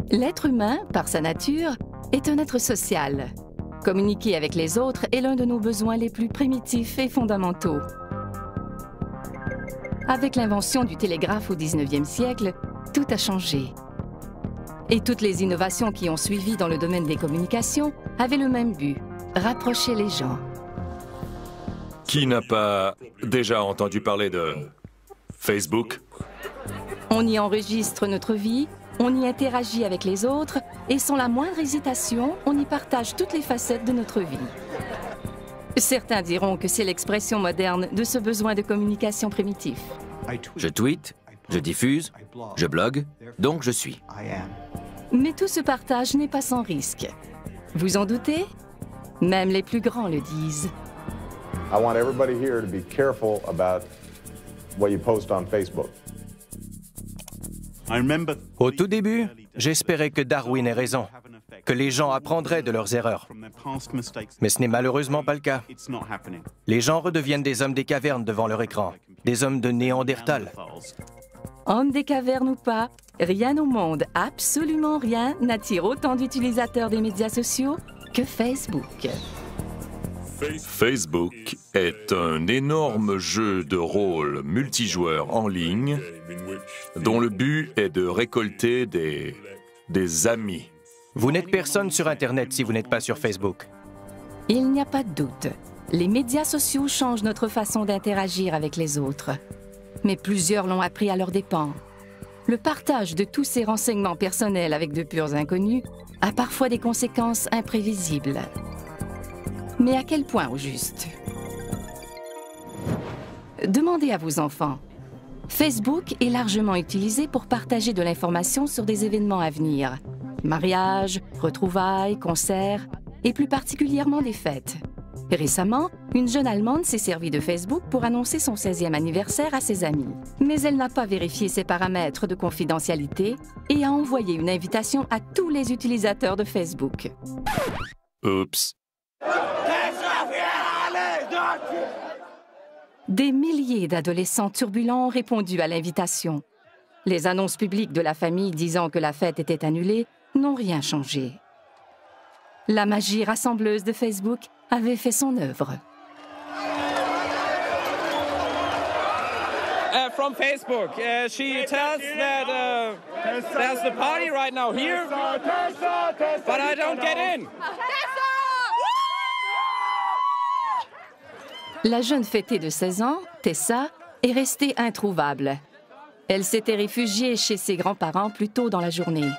L'être humain, par sa nature, est un être social. Communiquer avec les autres est l'un de nos besoins les plus primitifs et fondamentaux. Avec l'invention du télégraphe au 19e siècle, tout a changé. Et toutes les innovations qui ont suivi dans le domaine des communications avaient le même but, rapprocher les gens. Qui n'a pas déjà entendu parler de Facebook? On y enregistre notre vie, on y interagit avec les autres et sans la moindre hésitation, on y partage toutes les facettes de notre vie. Certains diront que c'est l'expression moderne de ce besoin de communication primitif. Je tweete, je diffuse, je blogue, donc je suis. Mais tout ce partage n'est pas sans risque. Vous en doutez? Même les plus grands le disent. I want everybody here to be careful about what you post on Facebook. Au tout début, j'espérais que Darwin ait raison, que les gens apprendraient de leurs erreurs. Mais ce n'est malheureusement pas le cas. Les gens redeviennent des hommes des cavernes devant leur écran, des hommes de Néandertal. Hommes des cavernes ou pas, rien au monde, absolument rien, n'attire autant d'utilisateurs des médias sociaux que Facebook. Facebook est un énorme jeu de rôle multijoueur en ligne dont le but est de récolter des amis. Vous n'êtes personne sur Internet si vous n'êtes pas sur Facebook. Il n'y a pas de doute. Les médias sociaux changent notre façon d'interagir avec les autres. Mais plusieurs l'ont appris à leurs dépens. Le partage de tous ces renseignements personnels avec de purs inconnus a parfois des conséquences imprévisibles. Mais à quel point au juste? Demandez à vos enfants. Facebook est largement utilisé pour partager de l'information sur des événements à venir. Mariages, retrouvailles, concerts, et plus particulièrement des fêtes. Récemment, une jeune Allemande s'est servie de Facebook pour annoncer son 16e anniversaire à ses amis. Mais elle n'a pas vérifié ses paramètres de confidentialité et a envoyé une invitation à tous les utilisateurs de Facebook. Oups. Des milliers d'adolescents turbulents ont répondu à l'invitation. Les annonces publiques de la famille disant que la fête était annulée n'ont rien changé. La magie rassembleuse de Facebook avait fait son œuvre. From Facebook, she tells that there's a party right now here, but I don't get in. La jeune fêtée de 16 ans, Tessa, est restée introuvable. Elle s'était réfugiée chez ses grands-parents plus tôt dans la journée.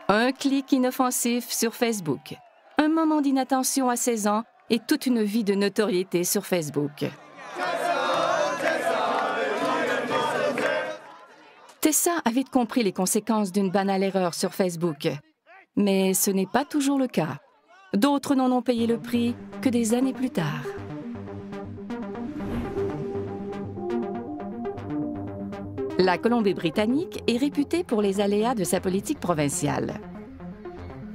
Un clic inoffensif sur Facebook, un moment d'inattention à 16 ans et toute une vie de notoriété sur Facebook. Tessa a vite compris les conséquences d'une banale erreur sur Facebook. Mais ce n'est pas toujours le cas. D'autres n'en ont payé le prix que des années plus tard. La Colombie-Britannique est réputée pour les aléas de sa politique provinciale.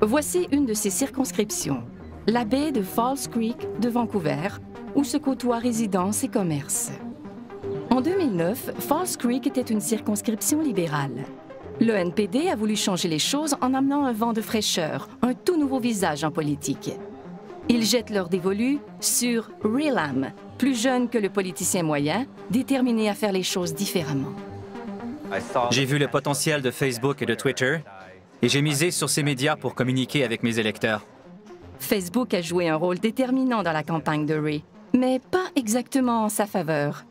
Voici une de ses circonscriptions, la baie de Falls Creek de Vancouver, où se côtoient résidences et commerces. En 2009, Falls Creek était une circonscription libérale. Le NPD a voulu changer les choses en amenant un vent de fraîcheur, un tout nouveau visage en politique. Ils jettent leur dévolu sur Relam, plus jeune que le politicien moyen, déterminé à faire les choses différemment. J'ai vu le potentiel de Facebook et de Twitter et j'ai misé sur ces médias pour communiquer avec mes électeurs. Facebook a joué un rôle déterminant dans la campagne de Ray, mais pas exactement en sa faveur.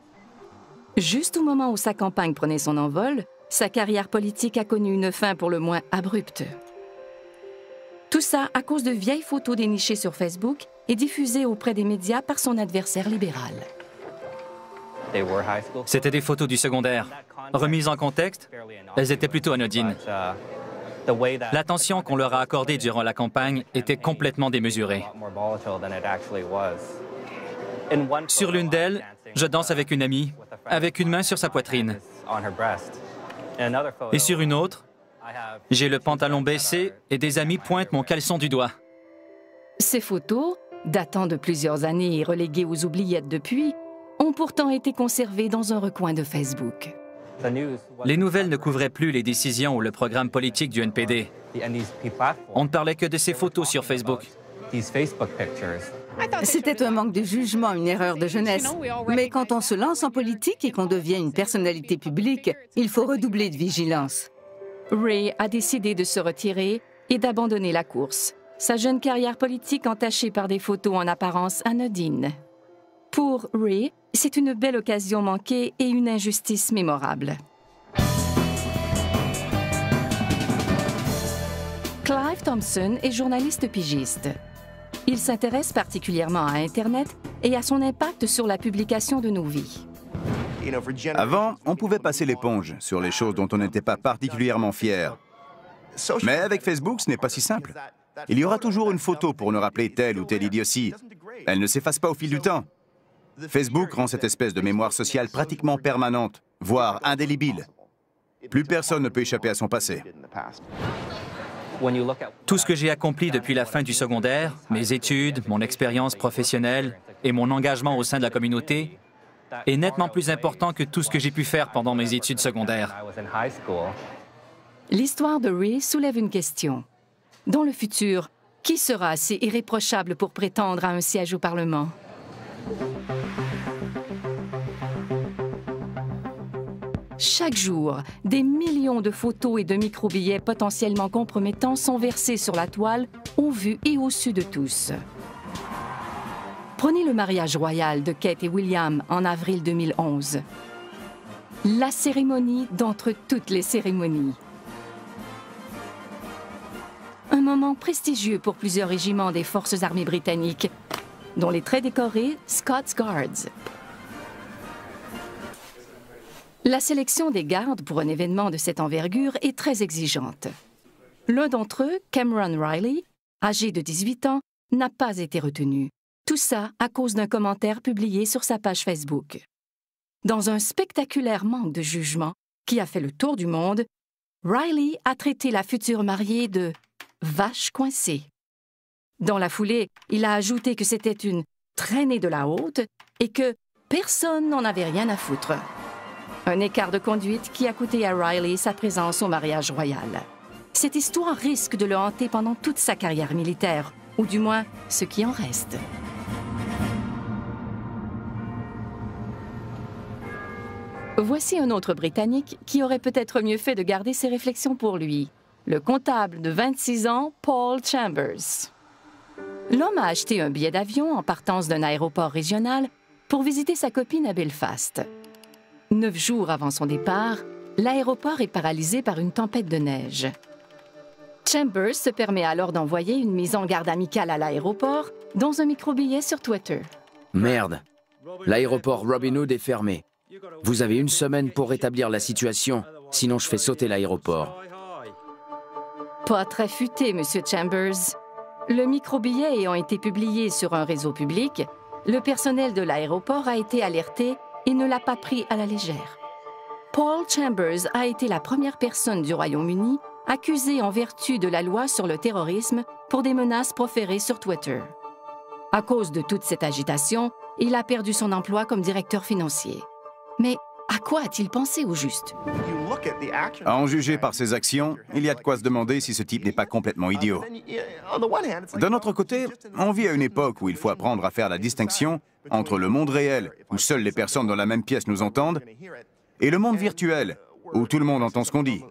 Juste au moment où sa campagne prenait son envol, sa carrière politique a connu une fin pour le moins abrupte. Tout ça à cause de vieilles photos dénichées sur Facebook et diffusées auprès des médias par son adversaire libéral. C'était des photos du secondaire. Remises en contexte, elles étaient plutôt anodines. L'attention qu'on leur a accordée durant la campagne était complètement démesurée. Sur l'une d'elles, je danse avec une amie, avec une main sur sa poitrine. Et sur une autre, j'ai le pantalon baissé et des amis pointent mon caleçon du doigt. Ces photos, datant de plusieurs années et reléguées aux oubliettes depuis, ont pourtant été conservées dans un recoin de Facebook. Les nouvelles ne couvraient plus les décisions ou le programme politique du NPD. On ne parlait que de ces photos sur Facebook. C'était un manque de jugement, une erreur de jeunesse. Mais quand on se lance en politique et qu'on devient une personnalité publique, il faut redoubler de vigilance. Ray a décidé de se retirer et d'abandonner la course, sa jeune carrière politique entachée par des photos en apparence anodines. Pour Ray, c'est une belle occasion manquée et une injustice mémorable. Clive Thompson est journaliste pigiste. Il s'intéresse particulièrement à Internet et à son impact sur la publication de nos vies. Avant, on pouvait passer l'éponge sur les choses dont on n'était pas particulièrement fier. Mais avec Facebook, ce n'est pas si simple. Il y aura toujours une photo pour nous rappeler telle ou telle idiotie. Elle ne s'efface pas au fil du temps. Facebook rend cette espèce de mémoire sociale pratiquement permanente, voire indélébile. Plus personne ne peut échapper à son passé. Tout ce que j'ai accompli depuis la fin du secondaire, mes études, mon expérience professionnelle et mon engagement au sein de la communauté, est nettement plus important que tout ce que j'ai pu faire pendant mes études secondaires. L'histoire de Ray soulève une question. Dans le futur, qui sera assez irréprochable pour prétendre à un siège au Parlement? Chaque jour, des millions de photos et de microbillets potentiellement compromettants sont versés sur la toile, au vu et au su de tous. Prenez le mariage royal de Kate et William en avril 2011. La cérémonie d'entre toutes les cérémonies. Un moment prestigieux pour plusieurs régiments des Forces armées britanniques, dont les très décorés Scots Guards. La sélection des gardes pour un événement de cette envergure est très exigeante. L'un d'entre eux, Cameron Riley, âgé de 18 ans, n'a pas été retenu. Tout ça à cause d'un commentaire publié sur sa page Facebook. Dans un spectaculaire manque de jugement qui a fait le tour du monde, Riley a traité la future mariée de « vache coincée ». Dans la foulée, il a ajouté que c'était une « traînée de la haute » et que personne n'en avait rien à foutre. Un écart de conduite qui a coûté à Riley sa présence au mariage royal. Cette histoire risque de le hanter pendant toute sa carrière militaire, ou du moins ce qui en reste. Voici un autre Britannique qui aurait peut-être mieux fait de garder ses réflexions pour lui. Le comptable de 26 ans, Paul Chambers. L'homme a acheté un billet d'avion en partance d'un aéroport régional pour visiter sa copine à Belfast. 9 jours avant son départ, l'aéroport est paralysé par une tempête de neige. Chambers se permet alors d'envoyer une mise en garde amicale à l'aéroport dans un microbillet sur Twitter. Merde, l'aéroport Robin Hood est fermé. Vous avez une semaine pour rétablir la situation, sinon je fais sauter l'aéroport. Pas très futé, Monsieur Chambers. Le microbillet ayant été publié sur un réseau public, le personnel de l'aéroport a été alerté et ne l'a pas pris à la légère. Paul Chambers a été la première personne du Royaume-Uni accusée en vertu de la loi sur le terrorisme pour des menaces proférées sur Twitter. À cause de toute cette agitation, il a perdu son emploi comme directeur financier. Mais à quoi a-t-il pensé au juste? À en juger par ses actions, il y a de quoi se demander si ce type n'est pas complètement idiot. D'un autre côté, on vit à une époque où il faut apprendre à faire la distinction entre le monde réel, où seules les personnes dans la même pièce nous entendent, et le monde virtuel, où tout le monde entend ce qu'on dit.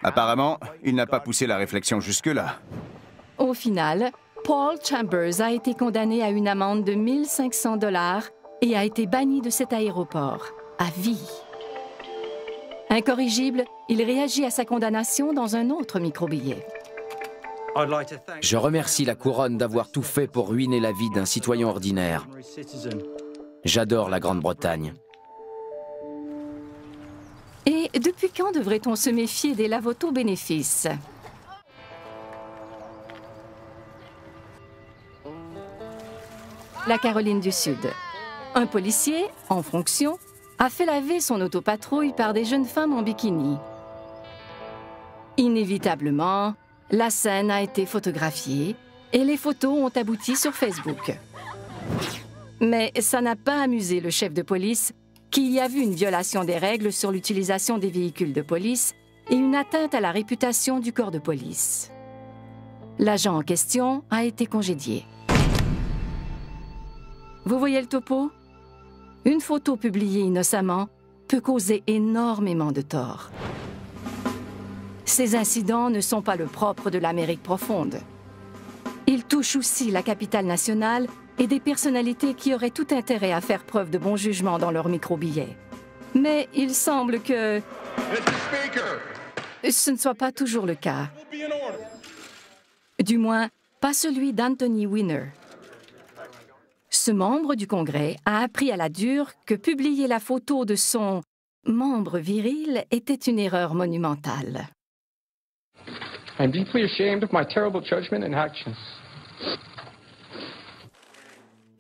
Apparemment, il n'a pas poussé la réflexion jusque-là. Au final, Paul Chambers a été condamné à une amende de 1 500 $ et a été banni de cet aéroport, à vie. Incorrigible, il réagit à sa condamnation dans un autre microbillet. Je remercie la couronne d'avoir tout fait pour ruiner la vie d'un citoyen ordinaire. J'adore la Grande-Bretagne. Et depuis quand devrait-on se méfier des lavoto-bénéfices? La Caroline du Sud. Un policier, en fonction, a fait laver son autopatrouille par des jeunes femmes en bikini. Inévitablement, la scène a été photographiée et les photos ont abouti sur Facebook. Mais ça n'a pas amusé le chef de police, qui y a vu une violation des règles sur l'utilisation des véhicules de police et une atteinte à la réputation du corps de police. L'agent en question a été congédié. Vous voyez le topo? Une photo publiée innocemment peut causer énormément de tort. Ces incidents ne sont pas le propre de l'Amérique profonde. Ils touchent aussi la capitale nationale et des personnalités qui auraient tout intérêt à faire preuve de bon jugement dans leurs micro-billets. Mais il semble que ce ne soit pas toujours le cas. Du moins, pas celui d'Anthony Weiner. Ce membre du Congrès a appris à la dure que publier la photo de son membre viril était une erreur monumentale. I'm deeply ashamed of my terrible judgment and actions.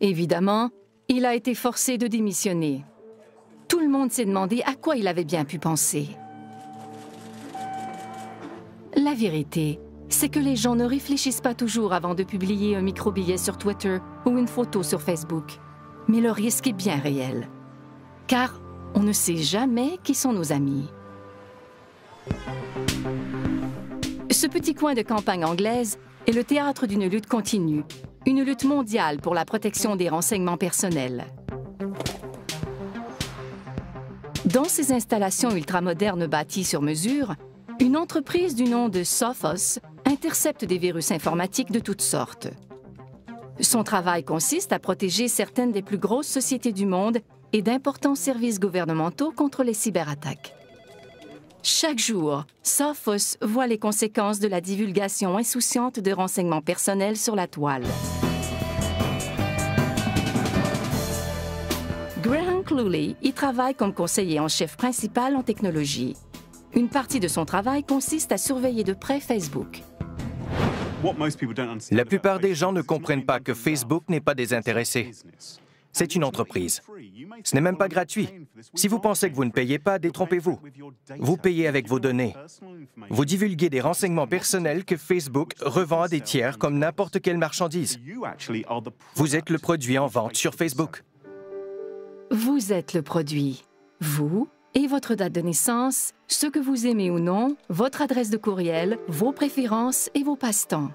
Évidemment, il a été forcé de démissionner. Tout le monde s'est demandé à quoi il avait bien pu penser. La vérité, c'est que les gens ne réfléchissent pas toujours avant de publier un micro-billet sur Twitter ou une photo sur Facebook. Mais le risque est bien réel. Car on ne sait jamais qui sont nos amis. Ce petit coin de campagne anglaise est le théâtre d'une lutte continue, une lutte mondiale pour la protection des renseignements personnels. Dans ces installations ultramodernes bâties sur mesure, une entreprise du nom de Sophos intercepte des virus informatiques de toutes sortes. Son travail consiste à protéger certaines des plus grosses sociétés du monde et d'importants services gouvernementaux contre les cyberattaques. Chaque jour, Sophos voit les conséquences de la divulgation insouciante de renseignements personnels sur la toile. Graham Cluley y travaille comme conseiller en chef principal en technologie. Une partie de son travail consiste à surveiller de près Facebook. La plupart des gens ne comprennent pas que Facebook n'est pas désintéressé. C'est une entreprise. Ce n'est même pas gratuit. Si vous pensez que vous ne payez pas, détrompez-vous. Vous payez avec vos données. Vous divulguez des renseignements personnels que Facebook revend à des tiers comme n'importe quelle marchandise. Vous êtes le produit en vente sur Facebook. Vous êtes le produit. Vous et votre date de naissance, ce que vous aimez ou non, votre adresse de courriel, vos préférences et vos passe-temps.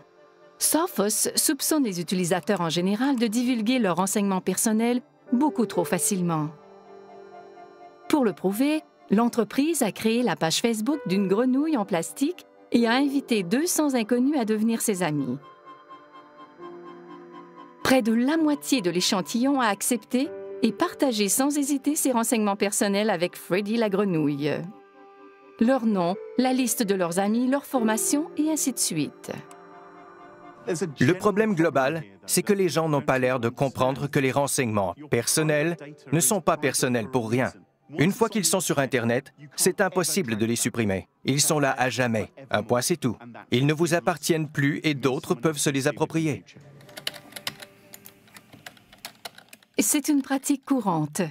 Sophos soupçonne les utilisateurs en général de divulguer leurs renseignements personnels beaucoup trop facilement. Pour le prouver, l'entreprise a créé la page Facebook d'une grenouille en plastique et a invité 200 inconnus à devenir ses amis. Près de la moitié de l'échantillon a accepté et partagé sans hésiter ses renseignements personnels avec Freddy la grenouille. Leur nom, la liste de leurs amis, leur formation et ainsi de suite. Le problème global, c'est que les gens n'ont pas l'air de comprendre que les renseignements personnels ne sont pas personnels pour rien. Une fois qu'ils sont sur Internet, c'est impossible de les supprimer. Ils sont là à jamais. Un point, c'est tout. Ils ne vous appartiennent plus et d'autres peuvent se les approprier. C'est une pratique courante.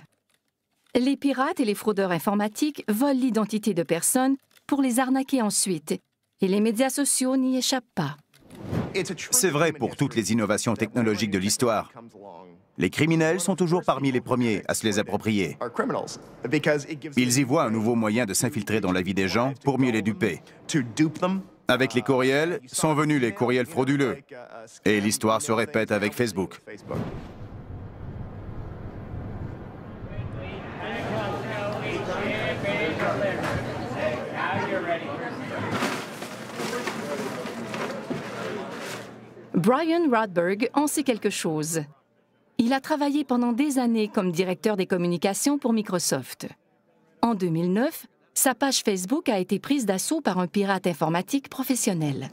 Les pirates et les fraudeurs informatiques volent l'identité de personnes pour les arnaquer ensuite, et les médias sociaux n'y échappent pas. C'est vrai pour toutes les innovations technologiques de l'histoire. Les criminels sont toujours parmi les premiers à se les approprier. Ils y voient un nouveau moyen de s'infiltrer dans la vie des gens pour mieux les duper. Avec les courriels, sont venus les courriels frauduleux. Et l'histoire se répète avec Facebook. Brian Rodberg en sait quelque chose. Il a travaillé pendant des années comme directeur des communications pour Microsoft. En 2009, sa page Facebook a été prise d'assaut par un pirate informatique professionnel.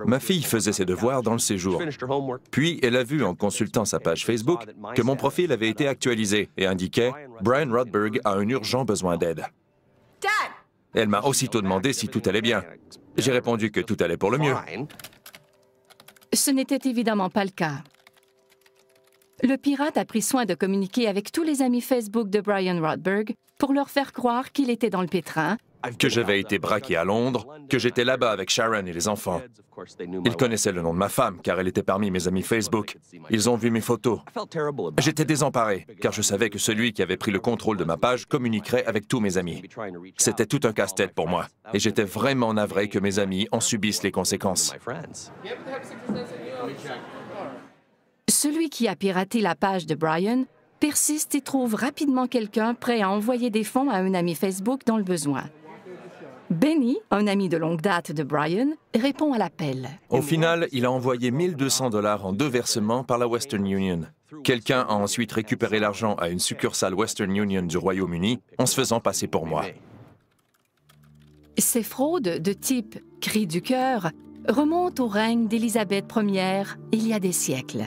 Ma fille faisait ses devoirs dans le séjour. Puis, elle a vu en consultant sa page Facebook que mon profil avait été actualisé et indiquait « Brian Rodberg a un urgent besoin d'aide ». Elle m'a aussitôt demandé si tout allait bien. J'ai répondu que tout allait pour le mieux. Ce n'était évidemment pas le cas. Le pirate a pris soin de communiquer avec tous les amis Facebook de Brian Rodberg pour leur faire croire qu'il était dans le pétrin que j'avais été braqué à Londres, que j'étais là-bas avec Sharon et les enfants. Ils connaissaient le nom de ma femme, car elle était parmi mes amis Facebook. Ils ont vu mes photos. J'étais désemparé, car je savais que celui qui avait pris le contrôle de ma page communiquerait avec tous mes amis. C'était tout un casse-tête pour moi, et j'étais vraiment navré que mes amis en subissent les conséquences. Celui qui a piraté la page de Brian persiste et trouve rapidement quelqu'un prêt à envoyer des fonds à un ami Facebook dans le besoin. Benny, un ami de longue date de Brian, répond à l'appel. Au final, il a envoyé 1 200 $ en 2 versements par la Western Union. Quelqu'un a ensuite récupéré l'argent à une succursale Western Union du Royaume-Uni en se faisant passer pour moi. Ces fraudes de type « cri du cœur » remontent au règne d'Élisabeth Ier il y a des siècles.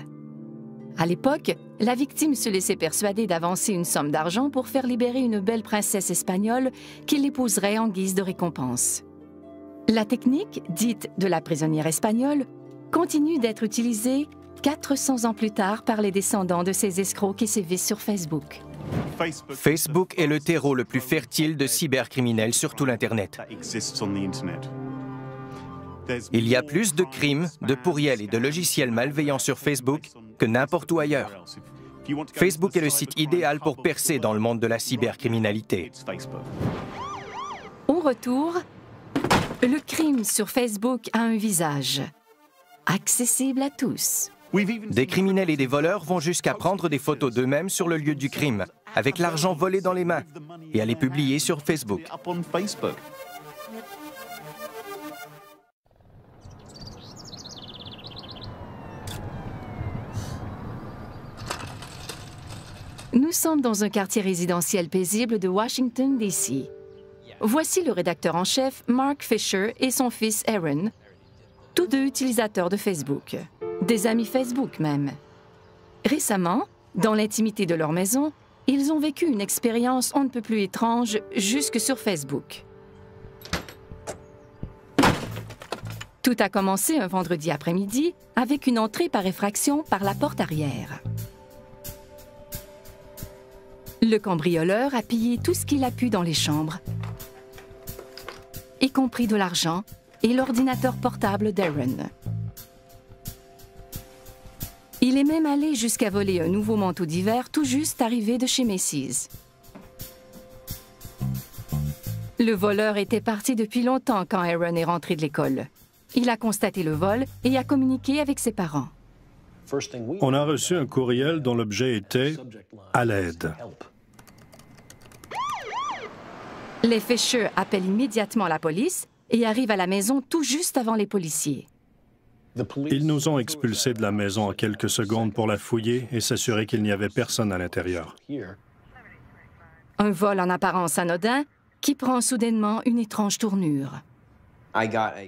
À l'époque, la victime se laissait persuader d'avancer une somme d'argent pour faire libérer une belle princesse espagnole qui l'épouserait en guise de récompense. La technique, dite de la prisonnière espagnole, continue d'être utilisée 400 ans plus tard par les descendants de ces escrocs qui sévissent sur Facebook. Facebook est le terreau le plus fertile de cybercriminels sur tout l'Internet. Il y a plus de crimes, de pourriels et de logiciels malveillants sur Facebook que n'importe où ailleurs. Facebook est le site idéal pour percer dans le monde de la cybercriminalité. Au retour, le crime sur Facebook a un visage, accessible à tous. Des criminels et des voleurs vont jusqu'à prendre des photos d'eux-mêmes sur le lieu du crime, avec l'argent volé dans les mains, et à les publier sur Facebook. Nous sommes dans un quartier résidentiel paisible de Washington, D.C. Voici le rédacteur en chef, Mark Fisher, et son fils Aaron, tous deux utilisateurs de Facebook. Des amis Facebook même. Récemment, dans l'intimité de leur maison, ils ont vécu une expérience on ne peut plus étrange jusque sur Facebook. Tout a commencé un vendredi après-midi avec une entrée par effraction par la porte arrière. Le cambrioleur a pillé tout ce qu'il a pu dans les chambres, y compris de l'argent et l'ordinateur portable d'Aaron. Il est même allé jusqu'à voler un nouveau manteau d'hiver tout juste arrivé de chez Macy's. Le voleur était parti depuis longtemps quand Aaron est rentré de l'école. Il a constaté le vol et a communiqué avec ses parents. On a reçu un courriel dont l'objet était « à l'aide ». Les Fisher appellent immédiatement la police et arrivent à la maison tout juste avant les policiers. Ils nous ont expulsés de la maison en quelques secondes pour la fouiller et s'assurer qu'il n'y avait personne à l'intérieur. Un vol en apparence anodin qui prend soudainement une étrange tournure.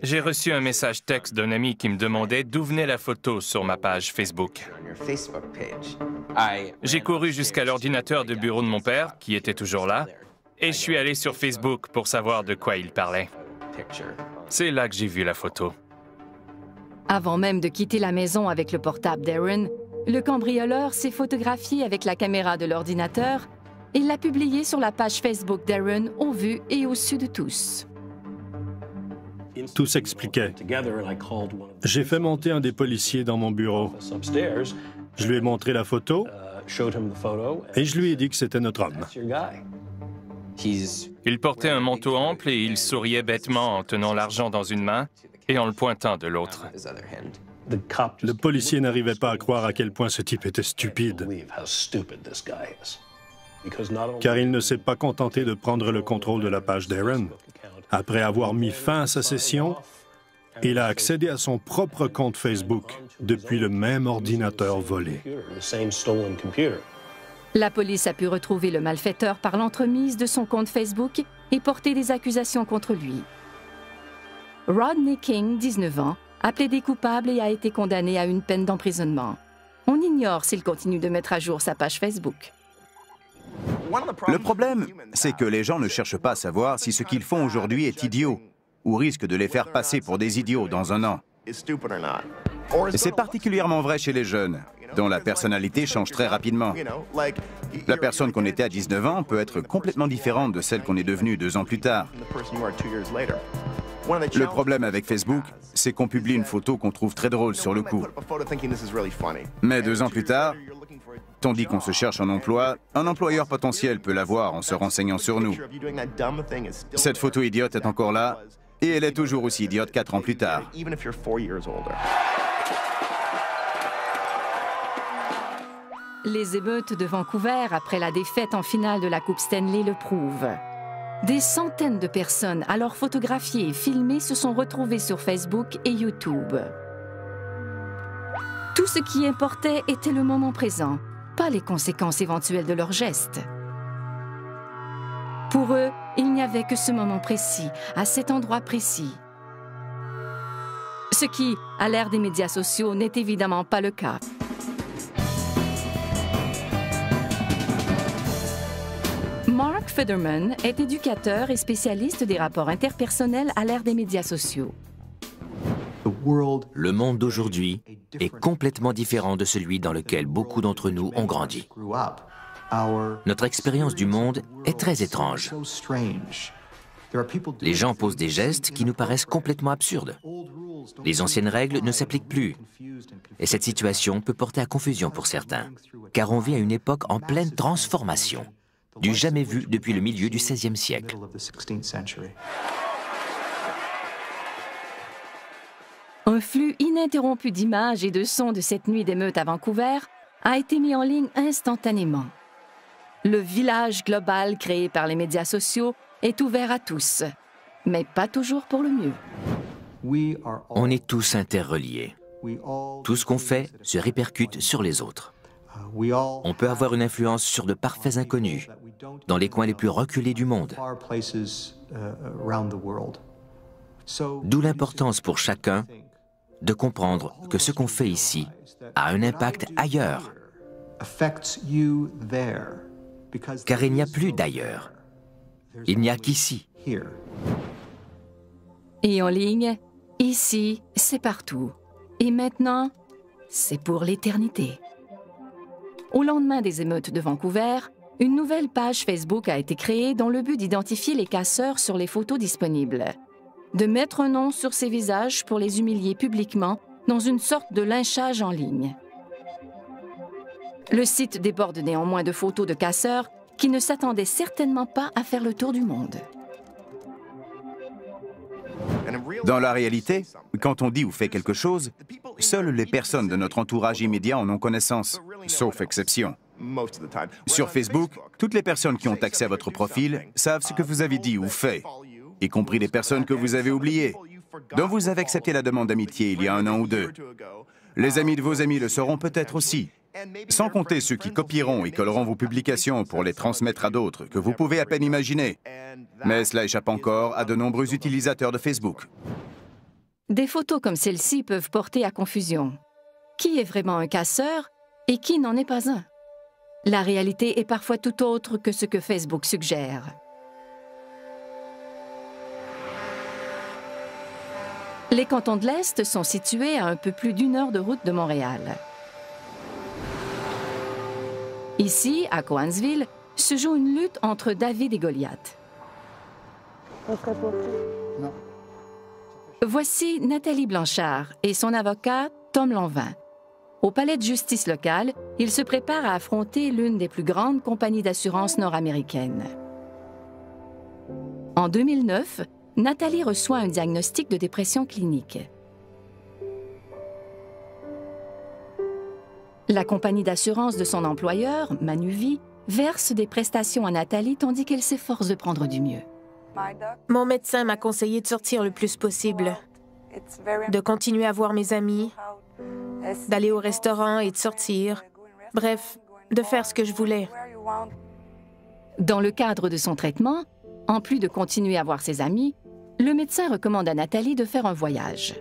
J'ai reçu un message texte d'un ami qui me demandait d'où venait la photo sur ma page Facebook. J'ai couru jusqu'à l'ordinateur de bureau de mon père, qui était toujours là, et je suis allé sur Facebook pour savoir de quoi il parlait. C'est là que j'ai vu la photo. Avant même de quitter la maison avec le portable d'Aaron, le cambrioleur s'est photographié avec la caméra de l'ordinateur et l'a publié sur la page Facebook d'Aaron au vu et au su de tous. Tout s'expliquait. J'ai fait monter un des policiers dans mon bureau. Je lui ai montré la photo et je lui ai dit que c'était notre homme. Il portait un manteau ample et il souriait bêtement en tenant l'argent dans une main et en le pointant de l'autre. Le policier n'arrivait pas à croire à quel point ce type était stupide. Car il ne s'est pas contenté de prendre le contrôle de la page d'Aaron. Après avoir mis fin à sa session, il a accédé à son propre compte Facebook depuis le même ordinateur volé. La police a pu retrouver le malfaiteur par l'entremise de son compte Facebook et porter des accusations contre lui. Rodney King, 19 ans, a plaidé coupable et a été condamné à une peine d'emprisonnement. On ignore s'il continue de mettre à jour sa page Facebook. Le problème, c'est que les gens ne cherchent pas à savoir si ce qu'ils font aujourd'hui est idiot ou risque de les faire passer pour des idiots dans un an. Et c'est particulièrement vrai chez les jeunes. dont la personnalité change très rapidement. La personne qu'on était à 19 ans peut être complètement différente de celle qu'on est devenue 2 ans plus tard. Le problème avec Facebook, c'est qu'on publie une photo qu'on trouve très drôle sur le coup. Mais 2 ans plus tard, tandis qu'on se cherche un emploi, un employeur potentiel peut l'avoir en se renseignant sur nous. Cette photo idiote est encore là, et elle est toujours aussi idiote 4 ans plus tard. Les émeutes de Vancouver après la défaite en finale de la Coupe Stanley le prouvent. Des centaines de personnes, alors photographiées et filmées, se sont retrouvées sur Facebook et YouTube. Tout ce qui importait était le moment présent, pas les conséquences éventuelles de leurs gestes. Pour eux, il n'y avait que ce moment précis, à cet endroit précis. Ce qui, à l'ère des médias sociaux, n'est évidemment pas le cas. Mark Federman est éducateur et spécialiste des rapports interpersonnels à l'ère des médias sociaux. Le monde d'aujourd'hui est complètement différent de celui dans lequel beaucoup d'entre nous ont grandi. Notre expérience du monde est très étrange. Les gens posent des gestes qui nous paraissent complètement absurdes. Les anciennes règles ne s'appliquent plus. Et cette situation peut porter à confusion pour certains, car on vit à une époque en pleine transformation, du jamais vu depuis le milieu du XVIe siècle. Un flux ininterrompu d'images et de sons de cette nuit d'émeute à Vancouver a été mis en ligne instantanément. Le village global créé par les médias sociaux est ouvert à tous, mais pas toujours pour le mieux. On est tous interreliés. Tout ce qu'on fait se répercute sur les autres. On peut avoir une influence sur de parfaits inconnus, dans les coins les plus reculés du monde. D'où l'importance pour chacun de comprendre que ce qu'on fait ici a un impact ailleurs. Car il n'y a plus d'ailleurs. Il n'y a qu'ici. Et en ligne, ici, c'est partout. Et maintenant, c'est pour l'éternité. Au lendemain des émeutes de Vancouver, une nouvelle page Facebook a été créée dans le but d'identifier les casseurs sur les photos disponibles, de mettre un nom sur ces visages pour les humilier publiquement dans une sorte de lynchage en ligne. Le site déborde néanmoins de photos de casseurs qui ne s'attendaient certainement pas à faire le tour du monde. Dans la réalité, quand on dit ou fait quelque chose, seules les personnes de notre entourage immédiat en ont connaissance, sauf exception. Sur Facebook, toutes les personnes qui ont accès à votre profil savent ce que vous avez dit ou fait, y compris les personnes que vous avez oubliées, dont vous avez accepté la demande d'amitié il y a 1 an ou 2. Les amis de vos amis le sauront peut-être aussi, sans compter ceux qui copieront et colleront vos publications pour les transmettre à d'autres, que vous pouvez à peine imaginer. Mais cela échappe encore à de nombreux utilisateurs de Facebook. Des photos comme celle-ci peuvent porter à confusion. Qui est vraiment un casseur et qui n'en est pas un? La réalité est parfois tout autre que ce que Facebook suggère. Les cantons de l'Est sont situés à un peu plus d'1 heure de route de Montréal. Ici, à Cowansville, se joue une lutte entre David et Goliath. Voici Nathalie Blanchard et son avocat, Tom Lanvin. Au palais de justice local, ils se préparent à affronter l'une des plus grandes compagnies d'assurance nord-américaines. En 2009, Nathalie reçoit un diagnostic de dépression clinique. La compagnie d'assurance de son employeur, Manuvie, verse des prestations à Nathalie tandis qu'elle s'efforce de prendre du mieux. Mon médecin m'a conseillé de sortir le plus possible, de continuer à voir mes amis, d'aller au restaurant et de sortir. Bref, de faire ce que je voulais. Dans le cadre de son traitement, en plus de continuer à voir ses amis, le médecin recommande à Nathalie de faire un voyage.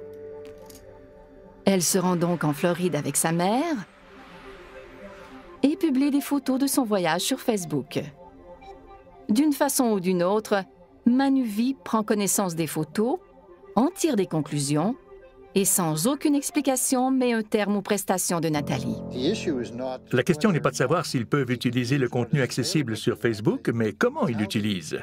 Elle se rend donc en Floride avec sa mère et publie des photos de son voyage sur Facebook. D'une façon ou d'une autre, Manuvie prend connaissance des photos, en tire des conclusions et sans aucune explication met un terme aux prestations de Nathalie. La question n'est pas de savoir s'ils peuvent utiliser le contenu accessible sur Facebook, mais comment ils l'utilisent.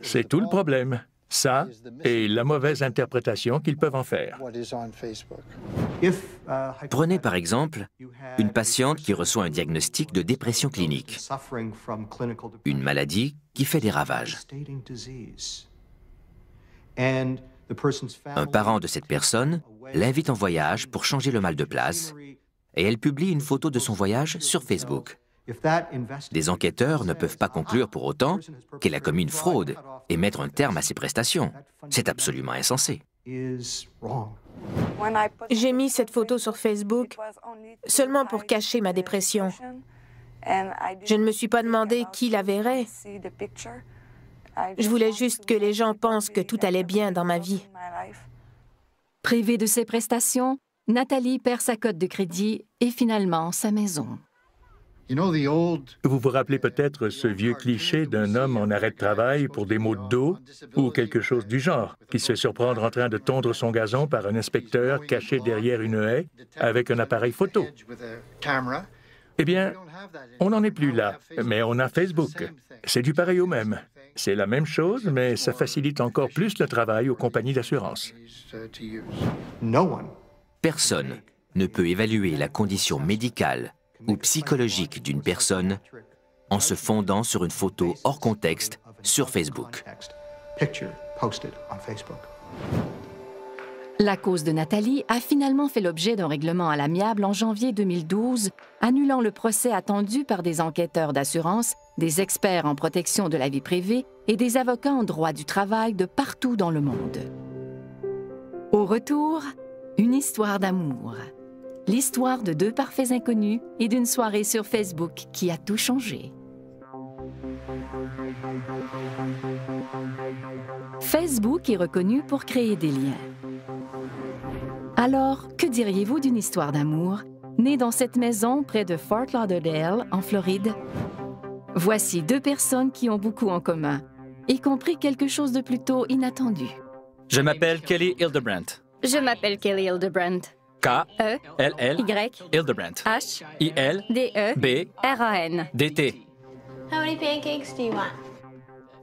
C'est tout le problème. Ça et la mauvaise interprétation qu'ils peuvent en faire. Prenez par exemple une patiente qui reçoit un diagnostic de dépression clinique, une maladie qui fait des ravages. Un parent de cette personne l'invite en voyage pour changer le mal de place et elle publie une photo de son voyage sur Facebook. Des enquêteurs ne peuvent pas conclure pour autant qu'elle a commis une fraude et mettre un terme à ses prestations. C'est absolument insensé. J'ai mis cette photo sur Facebook seulement pour cacher ma dépression. Je ne me suis pas demandé qui la verrait. Je voulais juste que les gens pensent que tout allait bien dans ma vie. Privée de ses prestations, Nathalie perd sa cote de crédit et finalement sa maison. Vous vous rappelez peut-être ce vieux cliché d'un homme en arrêt de travail pour des maux de dos ou quelque chose du genre, qui se fait surprendre en train de tondre son gazon par un inspecteur caché derrière une haie avec un appareil photo. Eh bien, on n'en est plus là, mais on a Facebook. C'est du pareil au même. C'est la même chose, mais ça facilite encore plus le travail aux compagnies d'assurance. Personne ne peut évaluer la condition médicale ou psychologique d'une personne en se fondant sur une photo hors contexte sur Facebook. La cause de Nathalie a finalement fait l'objet d'un règlement à l'amiable en janvier 2012, annulant le procès attendu par des enquêteurs d'assurance, des experts en protection de la vie privée et des avocats en droit du travail de partout dans le monde. Au retour, une histoire d'amour. L'histoire de deux parfaits inconnus et d'une soirée sur Facebook qui a tout changé. Facebook est reconnu pour créer des liens. Alors, que diriez-vous d'une histoire d'amour née dans cette maison près de Fort Lauderdale, en Floride? Voici deux personnes qui ont beaucoup en commun, y compris quelque chose de plutôt inattendu. Je m'appelle Kelly Hildebrandt. Je m'appelle Kelly Hildebrandt. K-L-L Hildebrandt. H-I-L-D-E-B-R-A-N-D-T. How many pancakes do you want?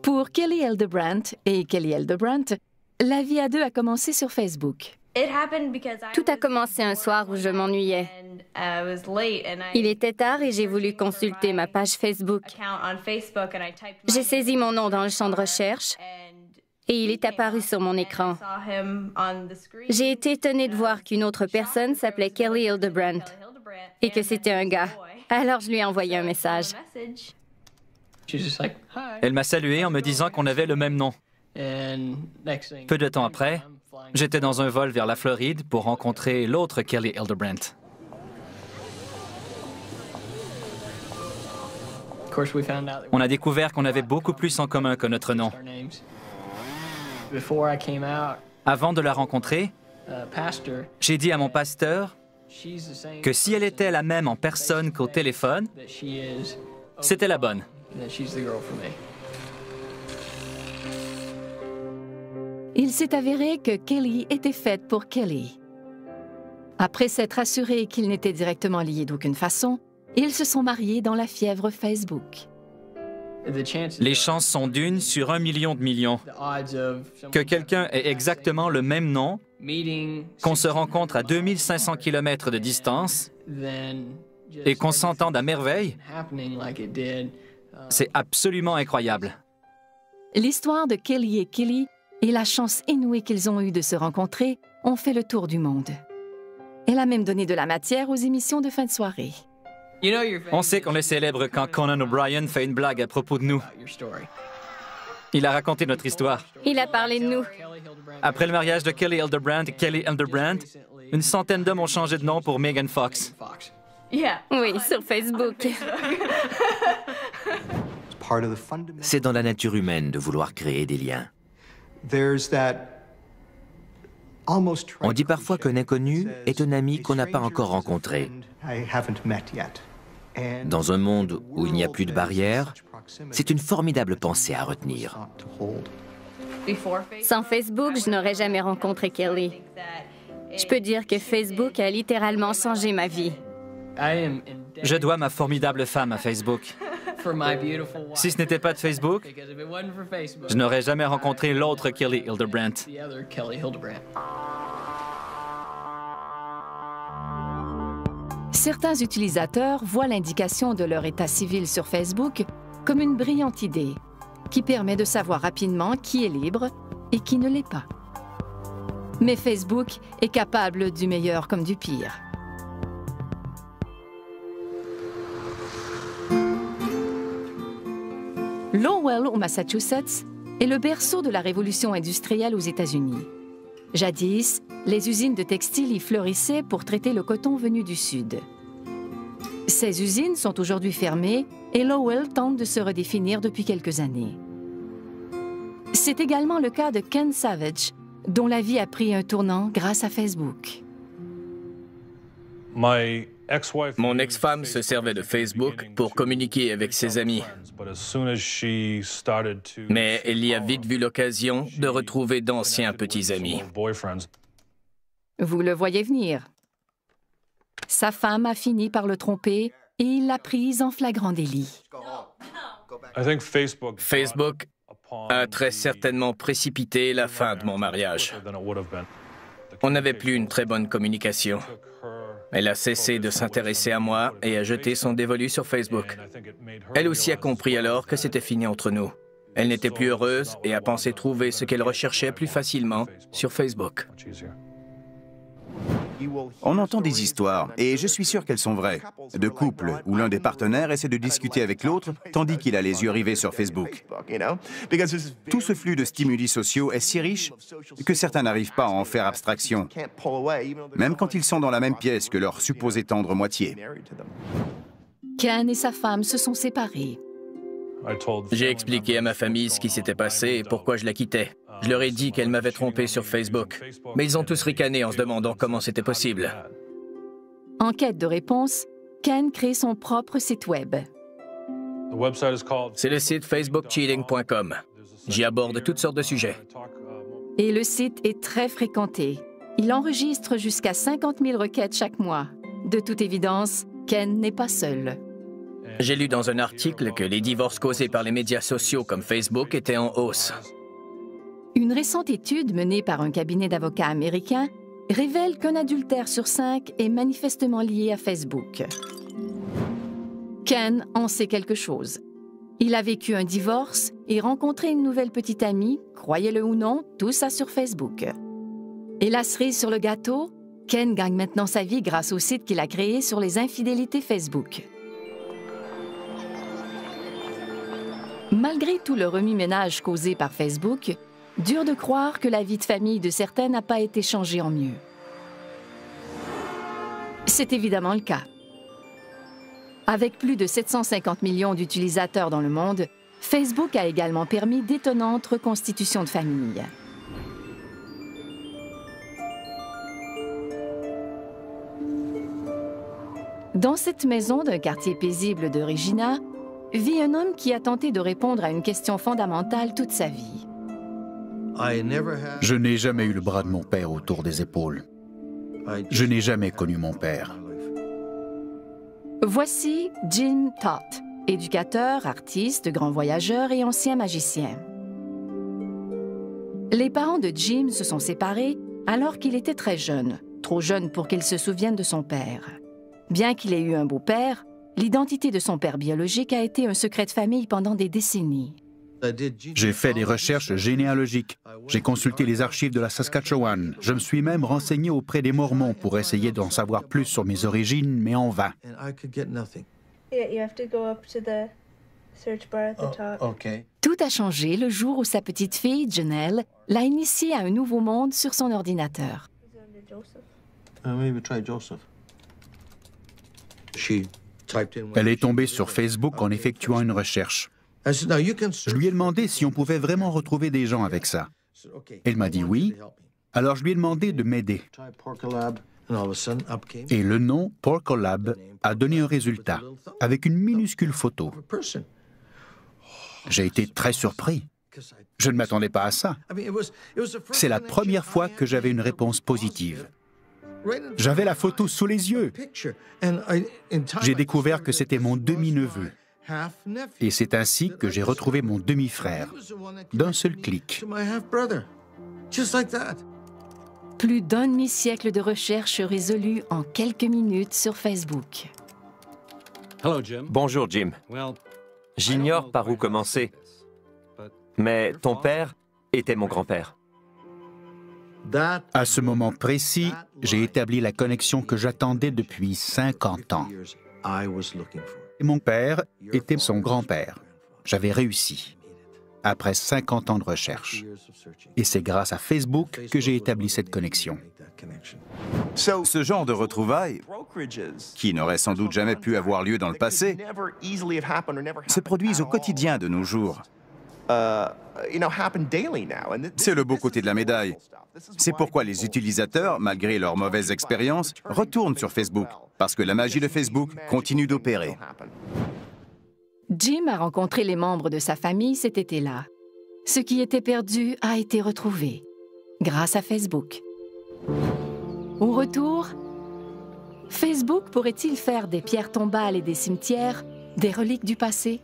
Pour Kelly Hildebrandt et Kelly Hildebrandt, la vie à deux a commencé sur Facebook. Tout a commencé un soir où je m'ennuyais. Il était tard et j'ai voulu consulter ma page Facebook. J'ai saisi mon nom dans le champ de recherche et il est apparu sur mon écran. J'ai été étonnée de voir qu'une autre personne s'appelait Kelly Hildebrandt et que c'était un gars. Alors je lui ai envoyé un message. Elle m'a salué en me disant qu'on avait le même nom. Peu de temps après, j'étais dans un vol vers la Floride pour rencontrer l'autre Kelly Hildebrandt. On a découvert qu'on avait beaucoup plus en commun que notre nom. Avant de la rencontrer, j'ai dit à mon pasteur que si elle était la même en personne qu'au téléphone, c'était la bonne. Il s'est avéré que Kelly était faite pour Kelly. Après s'être assuré qu'ils n'étaient directement liés d'aucune façon, ils se sont mariés dans la fièvre Facebook. Les chances sont d'une sur 1 million de millions. Que quelqu'un ait exactement le même nom, qu'on se rencontre à 2500 km de distance et qu'on s'entende à merveille, c'est absolument incroyable. L'histoire de Kelly et Kelly et la chance inouïe qu'ils ont eue de se rencontrer ont fait le tour du monde. Elle a même donné de la matière aux émissions de fin de soirée. On sait qu'on est célèbre quand Conan O'Brien fait une blague à propos de nous. Il a raconté notre histoire. Il a parlé de nous. Après le mariage de Kelly Hildebrandt et Kelly Hildebrandt, une centaine d'hommes ont changé de nom pour Megan Fox. Oui, sur Facebook. C'est dans la nature humaine de vouloir créer des liens. On dit parfois qu'un inconnu est un ami qu'on n'a pas encore rencontré. Dans un monde où il n'y a plus de barrières, c'est une formidable pensée à retenir. Sans Facebook, je n'aurais jamais rencontré Kelly. Je peux dire que Facebook a littéralement changé ma vie. Je dois ma formidable femme à Facebook. Si ce n'était pas de Facebook, je n'aurais jamais rencontré l'autre Kelly Hildebrandt. Certains utilisateurs voient l'indication de leur état civil sur Facebook comme une brillante idée qui permet de savoir rapidement qui est libre et qui ne l'est pas. Mais Facebook est capable du meilleur comme du pire. Lowell, au Massachusetts, est le berceau de la révolution industrielle aux États-Unis. Jadis, les usines de textiles y fleurissaient pour traiter le coton venu du Sud. Ces usines sont aujourd'hui fermées et Lowell tente de se redéfinir depuis quelques années. C'est également le cas de Ken Savage, dont la vie a pris un tournant grâce à Facebook. Mon ex-femme se servait de Facebook pour communiquer avec ses amis. Mais elle y a vite vu l'occasion de retrouver d'anciens petits amis. Vous le voyez venir. Sa femme a fini par le tromper et il l'a prise en flagrant délit. Facebook a très certainement précipité la fin de mon mariage. On n'avait plus une très bonne communication. Elle a cessé de s'intéresser à moi et a jeté son dévolu sur Facebook. Elle aussi a compris alors que c'était fini entre nous. Elle n'était plus heureuse et a pensé trouver ce qu'elle recherchait plus facilement sur Facebook. On entend des histoires, et je suis sûr qu'elles sont vraies, de couples où l'un des partenaires essaie de discuter avec l'autre tandis qu'il a les yeux rivés sur Facebook. Tout ce flux de stimuli sociaux est si riche que certains n'arrivent pas à en faire abstraction, même quand ils sont dans la même pièce que leur supposée tendre moitié. Ken et sa femme se sont séparés. J'ai expliqué à ma famille ce qui s'était passé et pourquoi je la quittais. Je leur ai dit qu'elle m'avait trompé sur Facebook, mais ils ont tous ricané en se demandant comment c'était possible. En quête de réponse, Ken crée son propre site web. C'est le site facebookcheating.com. J'y aborde toutes sortes de sujets. Et le site est très fréquenté. Il enregistre jusqu'à 50 000 requêtes chaque mois. De toute évidence, Ken n'est pas seul. J'ai lu dans un article que les divorces causés par les médias sociaux comme Facebook étaient en hausse. Une récente étude menée par un cabinet d'avocats américain révèle qu'un adultère sur 5 est manifestement lié à Facebook. Ken en sait quelque chose. Il a vécu un divorce et rencontré une nouvelle petite amie, croyez-le ou non, tout ça sur Facebook. Et la cerise sur le gâteau, Ken gagne maintenant sa vie grâce au site qu'il a créé sur les infidélités Facebook. Malgré tout le remue-ménage causé par Facebook, dur de croire que la vie de famille de certains n'a pas été changée en mieux. C'est évidemment le cas. Avec plus de 750 millions d'utilisateurs dans le monde, Facebook a également permis d'étonnantes reconstitutions de famille. Dans cette maison d'un quartier paisible de Regina, vit un homme qui a tenté de répondre à une question fondamentale toute sa vie. Je n'ai jamais eu le bras de mon père autour des épaules. Je n'ai jamais connu mon père. Voici Jim Toth, éducateur, artiste, grand voyageur et ancien magicien. Les parents de Jim se sont séparés alors qu'il était très jeune, trop jeune pour qu'il se souvienne de son père. Bien qu'il ait eu un beau-père, l'identité de son père biologique a été un secret de famille pendant des décennies. J'ai fait des recherches généalogiques. J'ai consulté les archives de la Saskatchewan. Je me suis même renseigné auprès des Mormons pour essayer d'en savoir plus sur mes origines, mais en vain. Tout a changé le jour où sa petite fille, Janelle, l'a initié à un nouveau monde sur son ordinateur. Elle est tombée sur Facebook en effectuant une recherche. Je lui ai demandé si on pouvait vraiment retrouver des gens avec ça. Elle m'a dit oui, alors je lui ai demandé de m'aider. Et le nom Porcolab a donné un résultat, avec une minuscule photo. J'ai été très surpris. Je ne m'attendais pas à ça. C'est la première fois que j'avais une réponse positive. J'avais la photo sous les yeux. J'ai découvert que c'était mon demi-neveu. Et c'est ainsi que j'ai retrouvé mon demi-frère, d'un seul clic. Plus d'un demi-siècle de recherche résolue en quelques minutes sur Facebook. Bonjour, Jim. J'ignore par où commencer, mais ton père était mon grand-père. À ce moment précis, j'ai établi la connexion que j'attendais depuis 50 ans. Mon père était son grand-père. J'avais réussi, après 50 ans de recherche. Et c'est grâce à Facebook que j'ai établi cette connexion. Ce genre de retrouvailles, qui n'auraient sans doute jamais pu avoir lieu dans le passé, se produisent au quotidien de nos jours. C'est le beau côté de la médaille. C'est pourquoi les utilisateurs, malgré leurs mauvaises expériences, retournent sur Facebook, parce que la magie de Facebook continue d'opérer. Jim a rencontré les membres de sa famille cet été-là. Ce qui était perdu a été retrouvé, grâce à Facebook. Au retour, Facebook pourrait-il faire des pierres tombales et des cimetières des reliques du passé?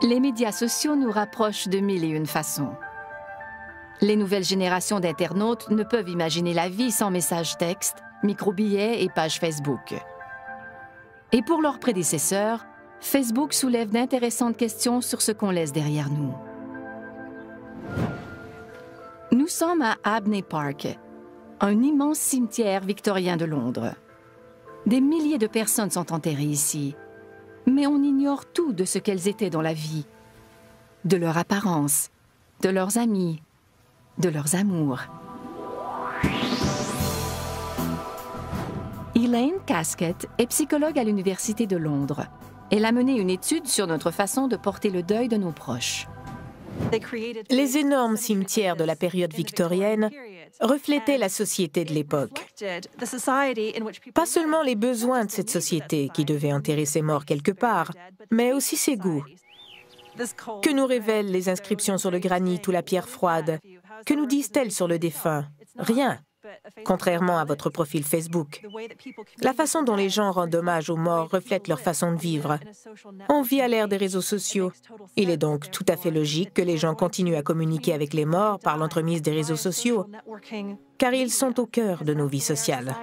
Les médias sociaux nous rapprochent de mille et une façons. Les nouvelles générations d'internautes ne peuvent imaginer la vie sans messages textes, microbillets et pages Facebook. Et pour leurs prédécesseurs, Facebook soulève d'intéressantes questions sur ce qu'on laisse derrière nous. Nous sommes à Abney Park, un immense cimetière victorien de Londres. Des milliers de personnes sont enterrées ici, mais on ignore tout de ce qu'elles étaient dans la vie, de leur apparence, de leurs amis, de leurs amours. Elaine Casket est psychologue à l'Université de Londres. Elle a mené une étude sur notre façon de porter le deuil de nos proches. Les énormes cimetières de la période victorienne reflétaient la société de l'époque. Pas seulement les besoins de cette société qui devait enterrer ses morts quelque part, mais aussi ses goûts. Que nous révèlent les inscriptions sur le granit ou la pierre froide? Que nous disent-elles sur le défunt? Rien. Contrairement à votre profil Facebook. La façon dont les gens rendent hommage aux morts reflète leur façon de vivre. On vit à l'ère des réseaux sociaux. Il est donc tout à fait logique que les gens continuent à communiquer avec les morts par l'entremise des réseaux sociaux, car ils sont au cœur de nos vies sociales.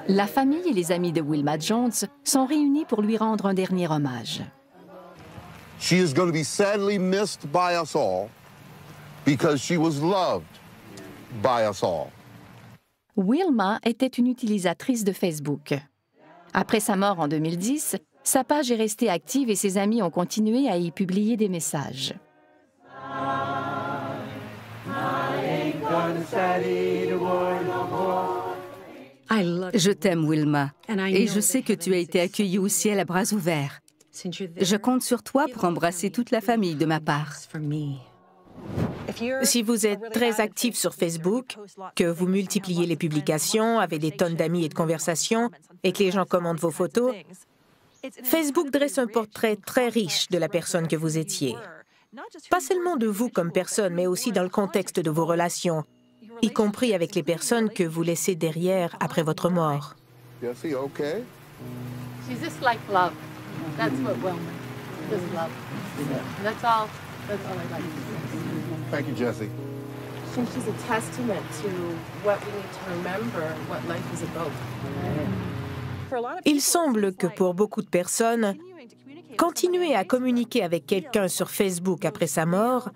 La famille et les amis de Wilma Jones sont réunis pour lui rendre un dernier hommage. She is going to be sadly missed by us all because she was loved by us all. Wilma était une utilisatrice de Facebook. Après sa mort en 2010, sa page est restée active et ses amis ont continué à y publier des messages. Je t'aime, Wilma, et je sais que tu as été accueillie au ciel à bras ouverts. Je compte sur toi pour embrasser toute la famille de ma part. Si vous êtes très actif sur Facebook, que vous multipliez les publications, avez des tonnes d'amis et de conversations, et que les gens commentent vos photos, Facebook dresse un portrait très riche de la personne que vous étiez. Pas seulement de vous comme personne, mais aussi dans le contexte de vos relations, y compris avec les personnes que vous laissez derrière après votre mort. Jesse, okay? She's just like love. That's what Wilma is, love. That's all I like to say. Thank you, Jesse. I think she's a testament to what we need to remember, what life is about. Il semble que pour beaucoup de personnes, continuer à communiquer avec quelqu'un sur Facebook après sa mort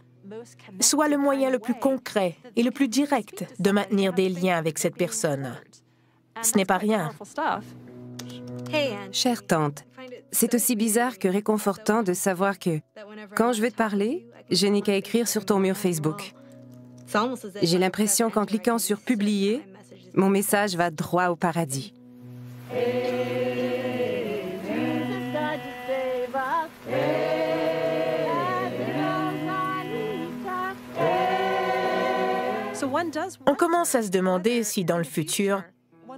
soit le moyen le plus concret et le plus direct de maintenir des liens avec cette personne. Ce n'est pas rien. Chère tante, c'est aussi bizarre que réconfortant de savoir que, quand je veux te parler, je n'ai qu'à écrire sur ton mur Facebook. J'ai l'impression qu'en cliquant sur « Publier », mon message va droit au paradis. On commence à se demander si, dans le futur,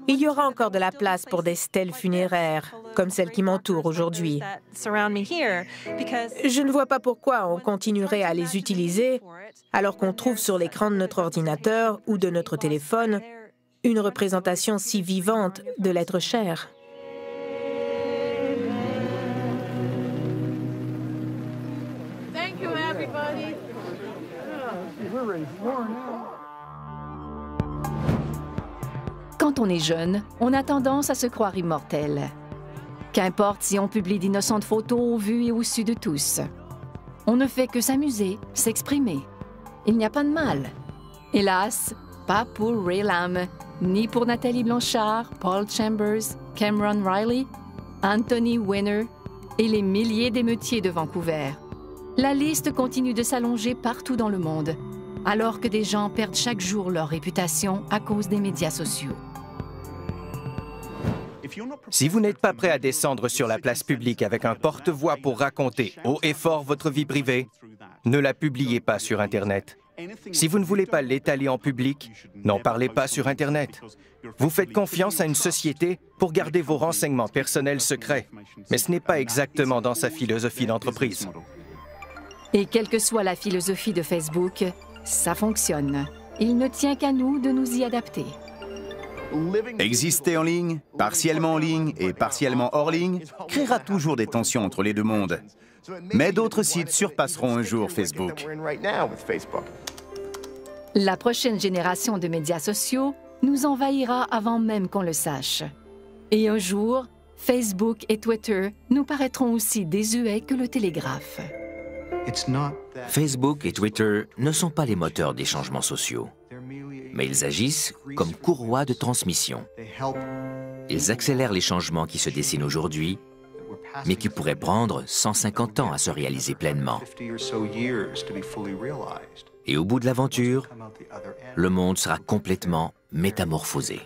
Il y aura encore de la place pour des stèles funéraires, comme celle qui m'entoure aujourd'hui. Je ne vois pas pourquoi on continuerait à les utiliser alors qu'on trouve sur l'écran de notre ordinateur ou de notre téléphone une représentation si vivante de l'être cher. Thank you, everybody. Quand on est jeune, on a tendance à se croire immortel. Qu'importe si on publie d'innocentes photos au vu et au su de tous. On ne fait que s'amuser, s'exprimer. Il n'y a pas de mal. Hélas, pas pour Ray Lam, ni pour Nathalie Blanchard, Paul Chambers, Cameron Riley, Anthony Weiner et les milliers d'émeutiers de Vancouver. La liste continue de s'allonger partout dans le monde, alors que des gens perdent chaque jour leur réputation à cause des médias sociaux. Si vous n'êtes pas prêt à descendre sur la place publique avec un porte-voix pour raconter haut et fort votre vie privée, ne la publiez pas sur Internet. Si vous ne voulez pas l'étaler en public, n'en parlez pas sur Internet. Vous faites confiance à une société pour garder vos renseignements personnels secrets, mais ce n'est pas exactement dans sa philosophie d'entreprise. Et quelle que soit la philosophie de Facebook, ça fonctionne. Il ne tient qu'à nous de nous y adapter. Exister en ligne, partiellement en ligne et partiellement hors ligne, créera toujours des tensions entre les deux mondes. Mais d'autres sites surpasseront un jour Facebook. La prochaine génération de médias sociaux nous envahira avant même qu'on le sache. Et un jour, Facebook et Twitter nous paraîtront aussi désuets que le télégraphe. Facebook et Twitter ne sont pas les moteurs des changements sociaux, mais ils agissent comme courroies de transmission. Ils accélèrent les changements qui se dessinent aujourd'hui, mais qui pourraient prendre 150 ans à se réaliser pleinement. Et au bout de l'aventure, le monde sera complètement métamorphosé.